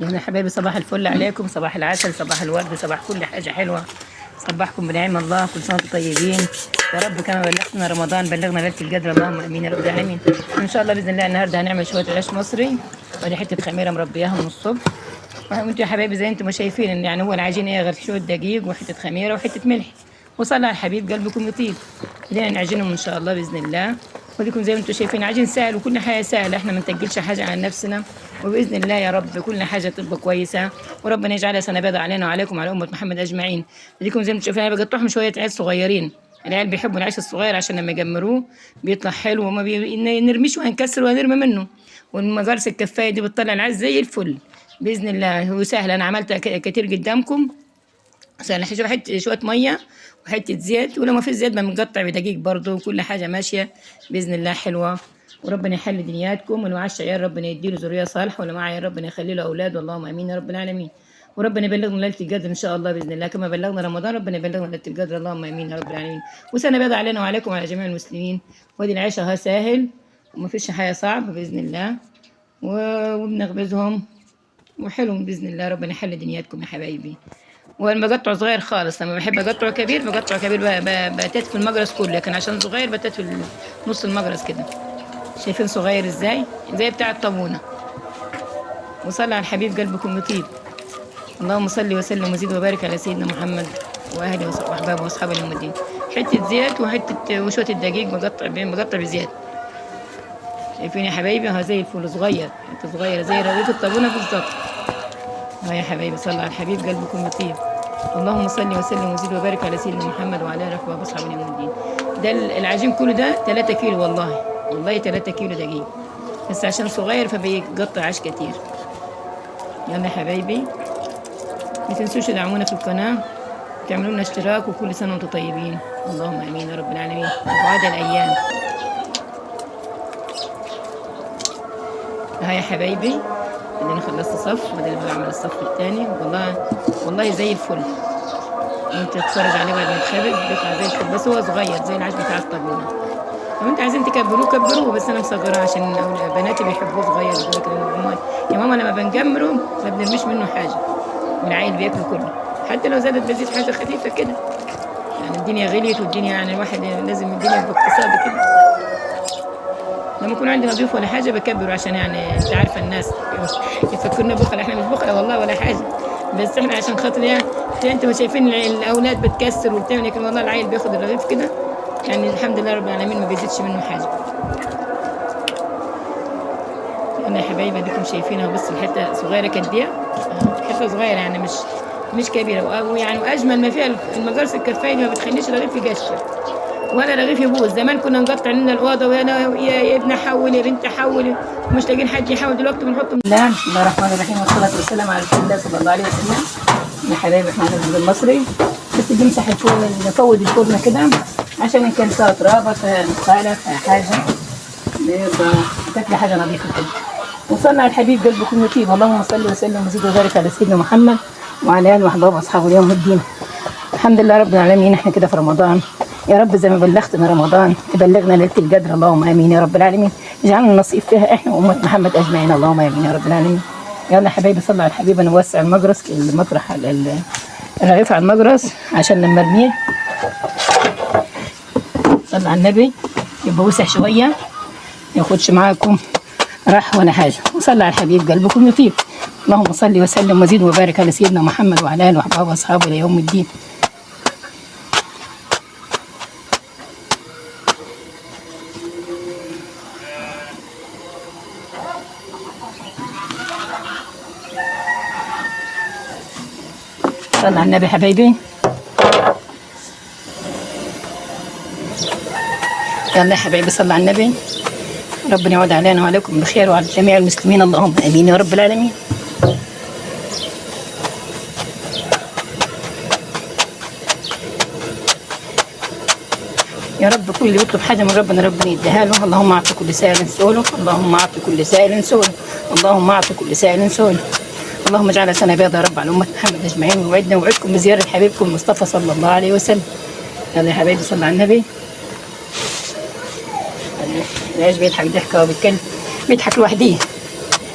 يعني يا حبايبي صباح الفل عليكم، صباح العسل، صباح الورد، صباح كل حاجة حلوة. صباحكم بنعم الله، كل سنة وانتم طيبين. يا رب كما بلغتنا رمضان بلغنا ليلة القدر، اللهم امين يا رب العالمين. ان شاء الله باذن الله النهارده هنعمل شوية عيش مصري، ودي حتة خميرة مربياها من الصبح. وانتم يا حبايبي زي انتم ما شايفين ان يعني هو العجين ايه غير شوية دقيق وحتة خميرة وحتة ملح. وصلى على الحبيب قلبكم يطيب. بدينا نعجنهم ان شاء الله باذن الله. وديكم زي ما انتم شايفين عجين سهل وكل حاجة سهلة، احنا ما نتقلش حاجة عن نفسنا. وباذن الله يا رب كل حاجه تبقى كويسه، وربنا يجعلها سنه بيضاء علينا وعليكم وعلى امه محمد اجمعين. اديكم زي ما انتم شايفين انا بقطعهم شويه عيش صغيرين. العيال بيحبوا العيش الصغير عشان لما يجمروه بيطلع حلو، وما نرميش وهنكسر ونرمي منه. والمقرص الكفايه دي بتطلع العيش زي الفل. باذن الله هو سهل، انا عملتها كتير قدامكم. سهل، شويه ميه وحته زيت، ولو ما في زيت بنقطع بدقيق برضه، وكل حاجه ماشيه باذن الله حلوه. وربنا يحل دنياتكم، واللي معاش عيال ربنا يديله ذريه صالحه، واللي معاه عيال ربنا يخلي له اولاد، اللهم امين يا رب العالمين. وربنا يبلغنا ليله القدر ان شاء الله باذن الله، كما بلغنا رمضان ربنا يبلغنا ليله القدر، اللهم امين يا رب العالمين. وسنه بيضاء علينا وعليكم وعلى جميع المسلمين. ودي العيشه ها سهل، وما فيش حاجه صعبه باذن الله. وبنخبزهم وحلو باذن الله، ربنا يحل دنياتكم يا حبايبي. وانا بقطعه صغير خالص، لما بحب اقطعه كبير بقطعه كبير، بتات في المقرص كله، لكن عشان صغير بتات في نص المقرص كده. شايفين صغير ازاي؟ زي بتاع الطابونه. وصلى على الحبيب قلبكم يطيب. اللهم صل وسلم وزيد وبارك على سيدنا محمد واهله واحبابه واصحابه اليوم الدين. حته زيت وشويه الدقيق بقطع بزيت. شايفين يا حبايبي؟ ها زي الفول صغير، حته صغيره زي رغيف الطابونه بالظبط. ها يا حبايبي صلى على الحبيب قلبكم يطيب. اللهم صل وسلم وزيد وبارك على سيدنا محمد وعلى اله وصحبه واصحابه يوم الدين. ده العجين كله ده 3 كيلو والله، والله 3 كيلو دقيق، بس عشان صغير فبيقطع عيش كتير. يلا يا حبايبي ما تنسوش تدعمونا في القناه، تعملوا لنا اشتراك، وكل سنه وانتم طيبين، اللهم امين يا رب العالمين. وبعد الايام ها يا حبايبي اللي انا خلصت صف، وده اللي بعمل الصف الثاني. والله زي الفل. وانت تتفرج عليه بعد ما يتخبز بيطلع زي الفل، بس هو صغير زي العيش بتاع الطابونه. لو انت عايزين تكبروه كبروه، بس انا مصغراه عشان بناتي بيحبوه صغير. يقول لك يا ماما لما بنجمره ما بنرميش منه حاجه، والعيل بياكله كله، حتى لو زادت بزيد حاجه خفيفه كده. يعني الدنيا غليت، والدنيا يعني الواحد لازم الدنيا باقتصاد كده. لما يكون عندي نظيف ولا حاجه بكبره، عشان يعني انت عارفه الناس يفكرنا بخل، احنا مش بخل والله ولا حاجه، بس احنا عشان خاطر يعني انتوا ما شايفين الاولاد بتكسر وبتعمل، لكن والله العيل بياخد الرغيف كده يعني الحمد لله رب العالمين ما بيزيدش منه حاجه. انا يا حبايبي اديكم شايفينها، بص الحته صغيره كديه، حته صغيره يعني مش كبيره، ويعني واجمل ما فيها المقرص الكفايه ما بتخليش الرغيف يقشر ولا رغيف يبوظ. زمان كنا نقطع لنا الاوضه، يا ابن حول يا بنت حول، ومش لاقيين حد يحول. دلوقتي بنحط بسم الله الرحمن الرحيم، والصلاه والسلام على رسول الله صلى الله عليه وسلم. يا حبايبي احنا هنخبز المصري، بس بنمسح الفرن، نفوض الفرن كده عشان ان كان فيها تراب فيها نقاله فيها حاجه بيبقى تاكلي حاجه نظيفه كده. وصلنا على الحبيب قلبكم يطيب. اللهم صل وسلم وزد وبارك على سيدنا محمد وعلى اله واحبابه واصحابه اليوم الدين. الحمد لله رب العالمين، احنا كده في رمضان. يا رب زي ما بلغتنا رمضان تبلغنا ليله القدر، اللهم امين يا رب العالمين. اجعلنا نصيب فيها احنا وامه محمد اجمعين، اللهم امين يا رب العالمين. يلا يا حبايبي صلوا على الحبيب. انا بوسع المقرص المطرح الرغيف على المقرص عشان لما ارميه صلوا على النبي يبقى وسع شويه، ما ياخدش معاكم راح ولا حاجه. وصلوا على الحبيب قلبكم يطيب. اللهم صل وسلم وزيد وبارك على سيدنا محمد وعلى اله واحبابه واصحابه الى يوم الدين. صلى على النبي حبايبي. يلا يا حبايبي صلى على النبي. ربنا يعود علينا وعليكم بخير وعلى جميع المسلمين، اللهم امين يا رب العالمين. يا رب كل اللي يطلب حاجه من ربنا يديها له. اللهم اعط كل سائل سؤله، اللهم اعط كل سائل سؤله، اللهم اعط كل سائل سؤله. اللهم اجعلها سنه بيضاء يا رب على امه محمد اجمعين، ووعدنا ووعدكم بزياره حبيبكم المصطفى صلى الله عليه وسلم. يلا يا حبايبي صلى على النبي. العيش بيضحك ضحكه وبيتكلم، بيضحك لوحده،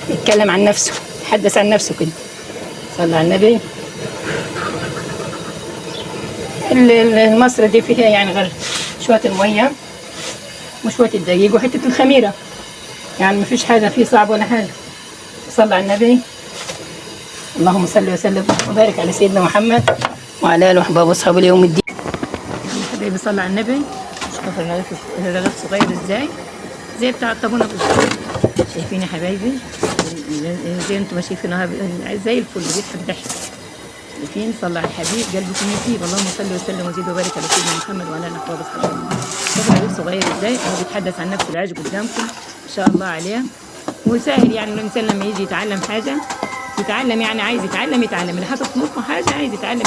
يتكلم عن نفسه. يتحدث عن نفسه كده. صلى على النبي. المصر دي فيها يعني غير شوية المية وشوية الدقيق وحتة الخميرة، يعني مفيش حاجة فيه صعب ولا حاجة. صلى على النبي. اللهم صل وسلم وبارك على سيدنا محمد وعلى آله وأحبابه وأصحابه ليوم الدين. حبيبي صلى على النبي. شوف الرغيف صغير ازاي، زي بتاع الطابونة بالظبط. شايفين يا حبايبي زي انتم ما شايفينها زي الفل، بيضحك ضحك. شايفين؟ صلى على الحبيب قلبكم يطيب. اللهم صل وسلم وزيد وبارك على سيدنا محمد وعلى اله وصحبه وسلم. شوفوا الرغيف صغير ازاي، هو بيتحدث عن نفسه العيش قدامكم ما شاء الله عليه. وسهل يعني الانسان لما يجي يتعلم حاجه يتعلم، يعني عايز يتعلم اللي حاطط في مخه حاجه عايز يتعلم.